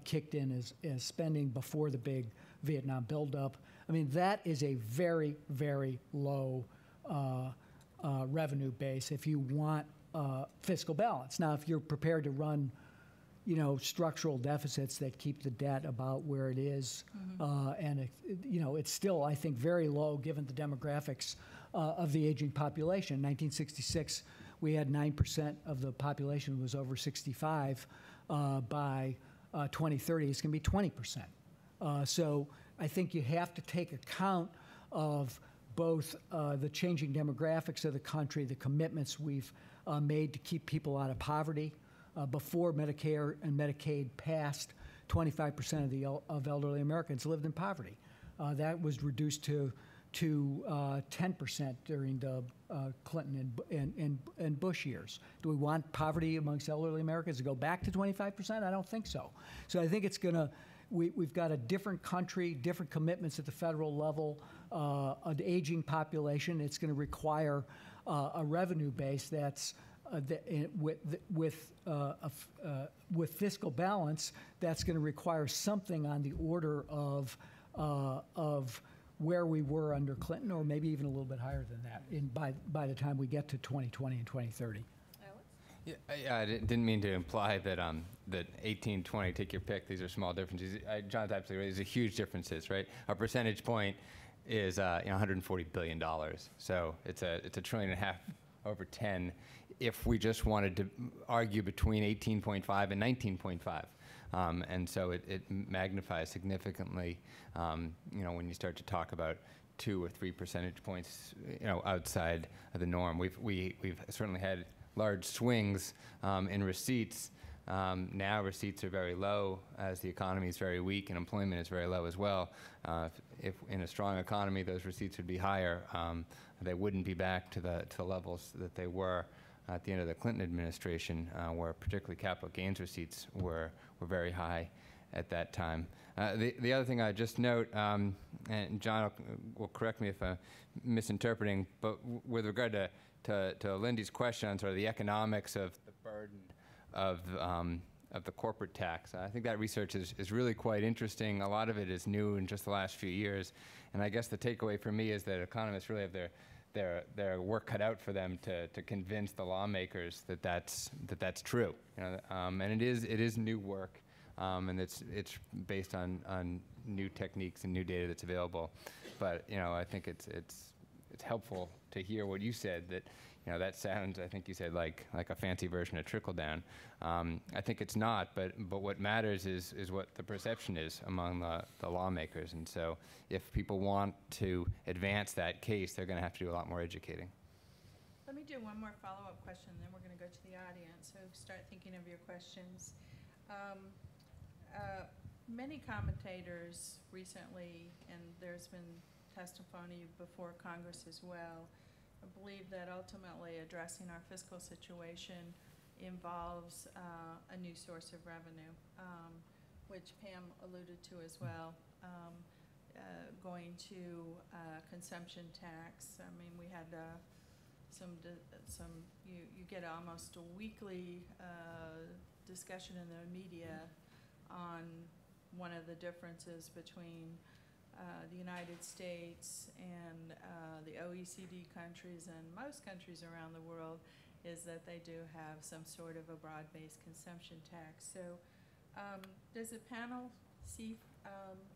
kicked in as spending, before the big Vietnam buildup. I mean, that is a very, very low revenue base if you want fiscal balance. Now, if you're prepared to run, you know, structural deficits that keep the debt about where it is, and you know, it's still, I think, very low given the demographics of the aging population. In 1966, we had 9% of the population was over 65. By 2030, it's going to be 20%. So I think you have to take account of both the changing demographics of the country, the commitments we've made to keep people out of poverty. Before Medicare and Medicaid passed, 25% of elderly Americans lived in poverty. That was reduced to 10% during the Clinton and Bush years. Do we want poverty amongst elderly Americans to go back to 25%? I don't think so. So I think it's going to, we've got a different country, different commitments at the federal level, an aging population. It's going to require a revenue base that's with fiscal balance. That's going to require something on the order of where we were under Clinton, or maybe even a little bit higher than that by the time we get to 2020 and 2030. Yeah, I didn't mean to imply that that 18, 20, take your pick. These are small differences. John's absolutely right. These are huge differences, right? A percentage point is $140 billion. So it's a $1.5 trillion over 10 if we just wanted to argue between 18.5 and 19.5. And so it magnifies significantly, when you start to talk about 2 or 3 percentage points, outside of the norm. We've certainly had large swings in receipts. Now receipts are very low as the economy is very weak and employment is very low as well. If in a strong economy those receipts would be higher, they wouldn't be back to the levels that they were at the end of the Clinton administration, where particularly capital gains receipts were very high at that time. The other thing I just note, and John will correct me if I'm misinterpreting, but with regard to Lindy's question on sort of the economics of the burden of the corporate tax, I think that research is really quite interesting. A lot of it is new in just the last few years, and I guess the takeaway for me is that economists really have their work cut out for them to convince the lawmakers that that's true. And it is new work, and it's based on new techniques and new data that's available. But I think it's helpful to hear what you said, that that sounds, I think you said, like a fancy version of trickle down. I think it's not, but what matters is what the perception is among the lawmakers. And so if people want to advance that case, they're going to have to do a lot more educating. Let me do one more follow-up question, then we're going to go to the audience. So start thinking of your questions. Many commentators recently, and there's been testimony before Congress as well, I believe that ultimately addressing our fiscal situation involves a new source of revenue, which Pam alluded to as well, going to consumption tax. I mean, we had you get almost a weekly discussion in the media on one of the differences between the United States and the OECD countries and most countries around the world is that they do have some sort of a broad-based consumption tax. So does the panel see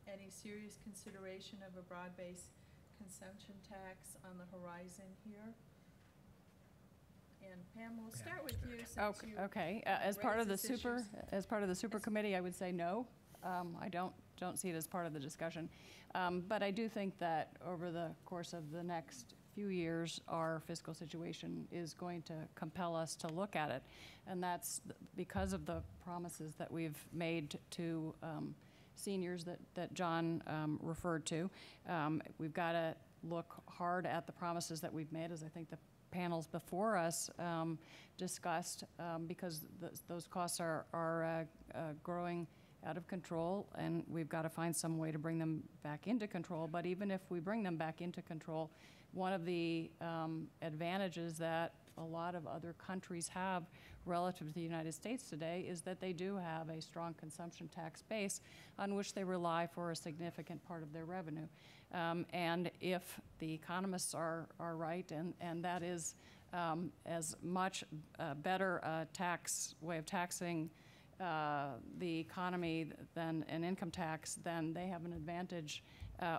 any serious consideration of a broad-based consumption tax on the horizon here? And Pam, we'll start with you. Since you Okay. As part of the raised this super committee, I would say no. I don't see it as part of the discussion. But I do think that over the course of the next few years, our fiscal situation is going to compel us to look at it. And that's because of the promises that we've made to seniors that John referred to. We've got to look hard at the promises that we've made, as I think the panels before us discussed, because those costs are growing out of control, and we've got to find some way to bring them back into control. But even if we bring them back into control, one of the advantages that a lot of other countries have relative to the United States today is that they do have a strong consumption tax base on which they rely for a significant part of their revenue. And if the economists are right, and that is as much better tax way of taxing the economy than an income tax, then they have an advantage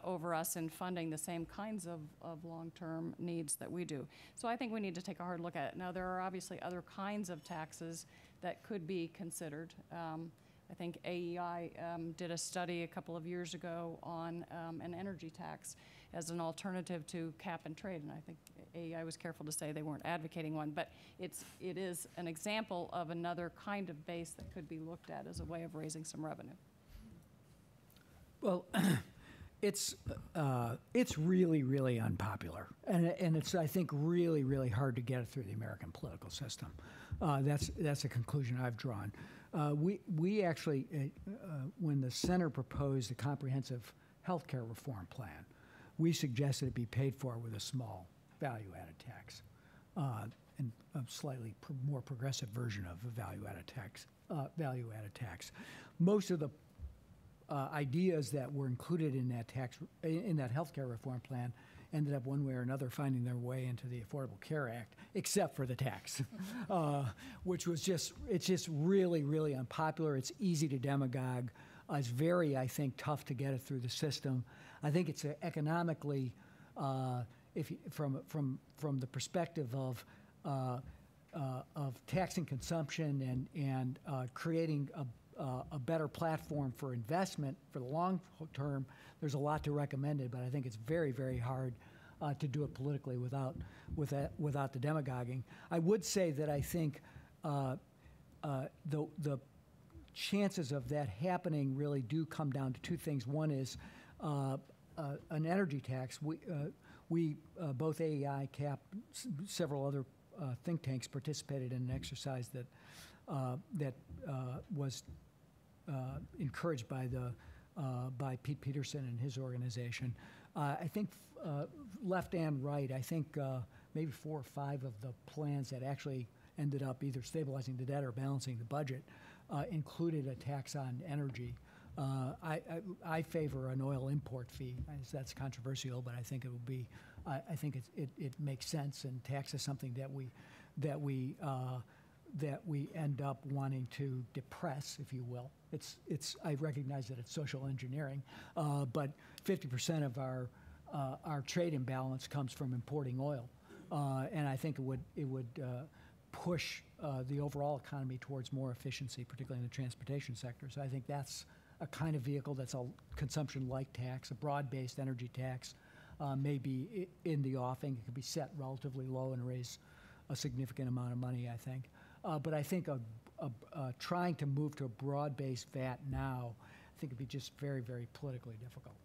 over us in funding the same kinds of long-term needs that we do. So I think we need to take a hard look at it. Now, there are obviously other kinds of taxes that could be considered. I think AEI did a study a couple of years ago on an energy tax as an alternative to cap and trade, and I think AEI was careful to say they weren't advocating one, but it is an example of another kind of base that could be looked at as a way of raising some revenue. Well, it's really, really unpopular, and it's, I think, really, really hard to get it through the American political system. That's a conclusion I've drawn. We actually, when the Center proposed a comprehensive health care reform plan, we suggested it be paid for with a small value-added tax, and a slightly more progressive version of a value-added tax. Most of the ideas that were included in that health care reform plan ended up one way or another finding their way into the Affordable Care Act, except for the tax, which was it's just really, really unpopular. It's easy to demagogue. It's very, I think, tough to get it through the system. I think it's economically, from the perspective of taxing consumption and creating a better platform for investment for the long term, there's a lot to recommend it, but I think it's very, very hard to do it politically without the demagoguing. I would say that I think the chances of that happening really do come down to two things. One is an energy tax. We both AEI, CAP, several other think tanks participated in an exercise that was encouraged by Pete Peterson and his organization. I think left and right, I think maybe 4 or 5 of the plans that actually ended up either stabilizing the debt or balancing the budget included a tax on energy. I favor an oil import fee. That's controversial, but I think it will be. I think it makes sense, and tax is something that we end up wanting to depress, if you will. I recognize that it's social engineering, but 50% of our trade imbalance comes from importing oil, and I think it would push the overall economy towards more efficiency, particularly in the transportation sector. So I think that's a kind of vehicle that's a consumption-like tax, a broad-based energy tax, may be in the offing. It could be set relatively low and raise a significant amount of money, I think. But I think trying to move to a broad-based VAT now, I think it'd be just very, very politically difficult.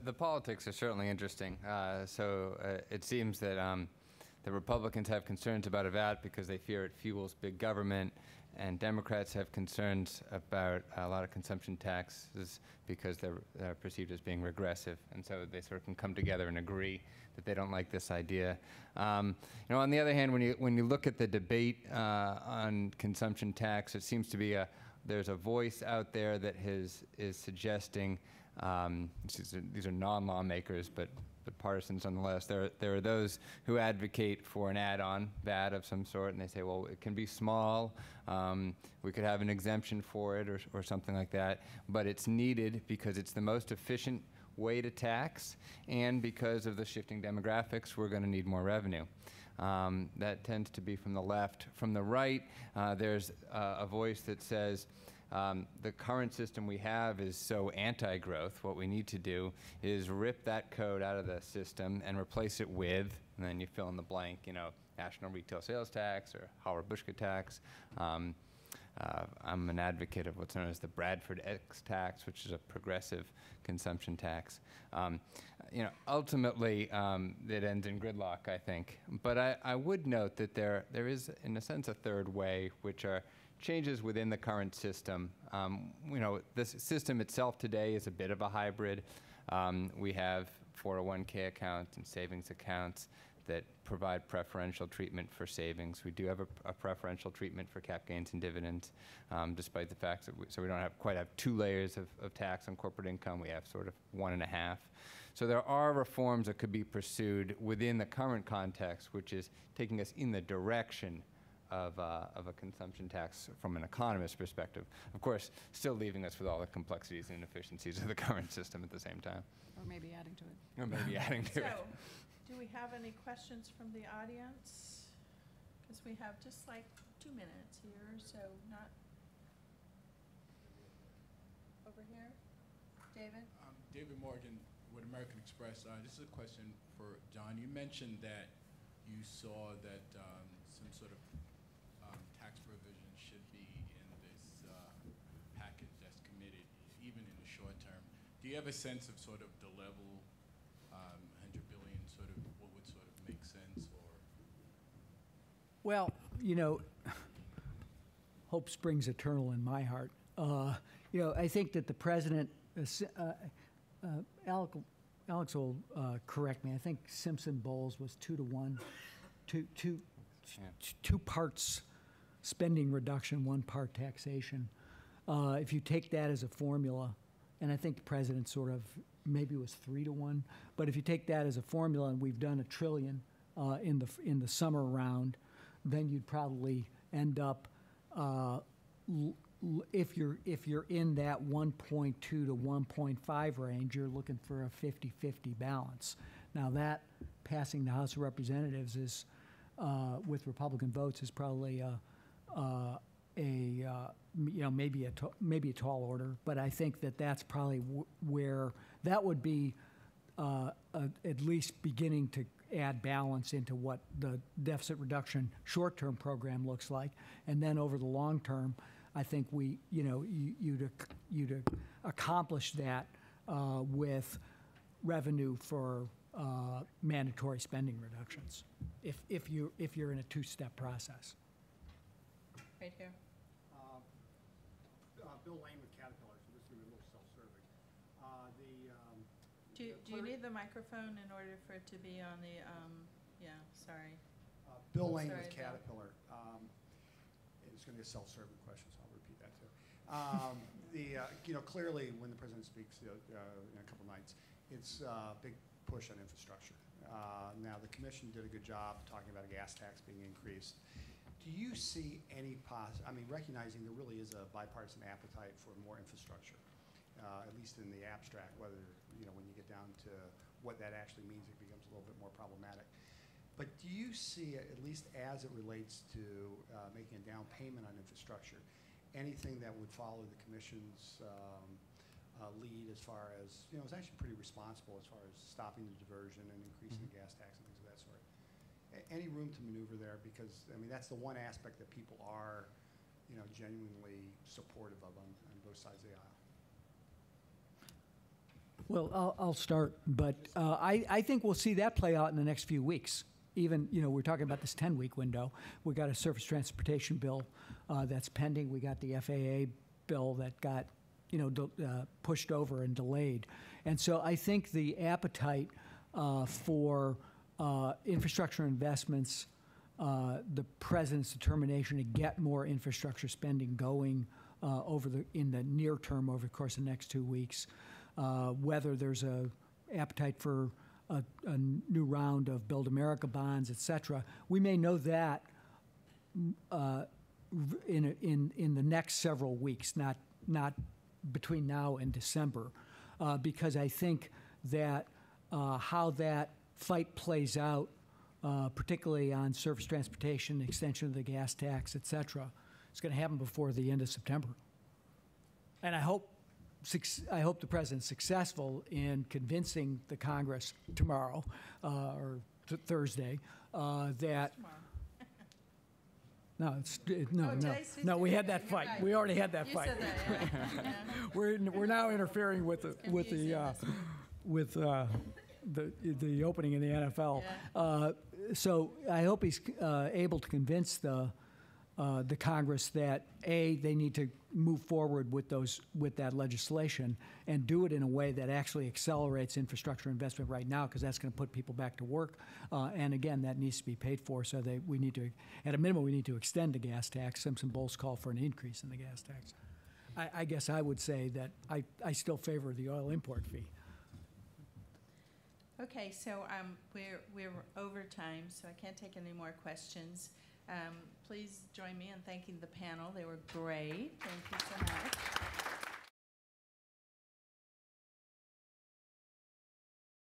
The politics are certainly interesting. It seems that the Republicans have concerns about a VAT because they fear it fuels big government, and Democrats have concerns about a lot of consumption taxes because they're perceived as being regressive, and so they sort of can come together and agree that they don't like this idea. On the other hand, when you look at the debate on consumption tax, it seems to be there's a voice out there that is suggesting these are non-lawmakers, but partisans nonetheless. There are those who advocate for an add-on VAT of some sort, and they say, well, it can be small. We could have an exemption for it or something like that, but it's needed because it's the most efficient way to tax, and because of the shifting demographics, we're going to need more revenue. That tends to be from the left. From the right, there's a voice that says, the current system we have is so anti-growth. What we need to do is rip that code out of the system and replace it with, and then you fill in the blank, national retail sales tax or Hauer-Buschke tax. I'm an advocate of what's known as the Bradford X tax, which is a progressive consumption tax. Ultimately, it ends in gridlock, I think. But I would note that there is, in a sense, a third way, which are changes within the current system. The system itself today is a bit of a hybrid. We have 401k accounts and savings accounts that provide preferential treatment for savings. We do have a preferential treatment for cap gains and dividends, despite the fact that we don't quite have 2 layers of tax on corporate income. We have sort of 1.5. So there are reforms that could be pursued within the current context, which is taking us in the direction of a consumption tax from an economist's perspective. Of course, still leaving us with all the complexities and inefficiencies of the current system at the same time. Or maybe adding to it. Or maybe adding to it. Do we have any questions from the audience? Because we have just like 2 minutes here, so not over here. David? David Morgan with American Express. This is a question for John. You mentioned that you saw that some sort of tax provision should be in this package that's committed, even in the short term. Do you have a sense of sort of the level, 100 billion, sort of what would sort of make sense, or? Well, hope springs eternal in my heart. I think that the president, Alex will correct me. I think Simpson Bowles was 2-to-1, two parts spending reduction, 1 part taxation. If you take that as a formula, and I think the president sort of maybe was 3-to-1, but if you take that as a formula, and we've done $1 trillion in the summer round, then you'd probably end up if you're in that 1.2 to 1.5 range, you're looking for a 50-50 balance. Now that passing the House of Representatives is, with Republican votes, is probably maybe a tall order, but I think that that's probably where that would be at least beginning to add balance into what the deficit reduction short-term program looks like, and then over the long term, I think you'd accomplish that with revenue for mandatory spending reductions if you're in a two-step process. Right here. Bill Lane with Caterpillar, so this is going to be a little self-serving. Do you need the microphone in order for it to be on the, yeah, sorry. Bill Lane Sorry, with Bill. Caterpillar. It's going to be a self-serving question, so I'll repeat that too. Clearly when the president speaks in a couple nights, it's a big push on infrastructure. Now the commission did a good job talking about a gas tax being increased. Do you see any recognizing there really is a bipartisan appetite for more infrastructure, at least in the abstract, whether, when you get down to what that actually means, it becomes a little bit more problematic. But do you see, at least as it relates to making a down payment on infrastructure, anything that would follow the commission's lead as far as, it's actually pretty responsible as far as stopping the diversion and increasing the gas tax and things of that sort? Any room to maneuver there? Because, that's the one aspect that people are, genuinely supportive of on both sides of the aisle. Well, I'll start, but I think we'll see that play out in the next few weeks. Even, we're talking about this 10-week window. We got a surface transportation bill that's pending. We got the FAA bill that got, pushed over and delayed. And so I think the appetite for infrastructure investments, the president's determination to get more infrastructure spending going in the near term over the course of the next 2 weeks, whether there's a appetite for a new round of Build America bonds, et cetera. We may know that in the next several weeks, not between now and December, because I think that how that fight plays out, particularly on surface transportation, extension of the gas tax, et cetera, is going to happen before the end of September. And I hope the president's successful in convincing the Congress tomorrow or Thursday that. No, no. We had that fight. Right. We already had that fight. You said that, yeah. We're now interfering with the opening in the NFL. Yeah. So I hope he's able to convince the Congress that they need to move forward with that legislation and do it in a way that actually accelerates infrastructure investment right now, because that's going to put people back to work. And again, that needs to be paid for. So we need to, at a minimum, we need to extend the gas tax. Simpson Bowles call for an increase in the gas tax. I guess I would say that I still favor the oil import fee. Okay, so we're over time, so I can't take any more questions. Please join me in thanking the panel. They were great. Thank you so much.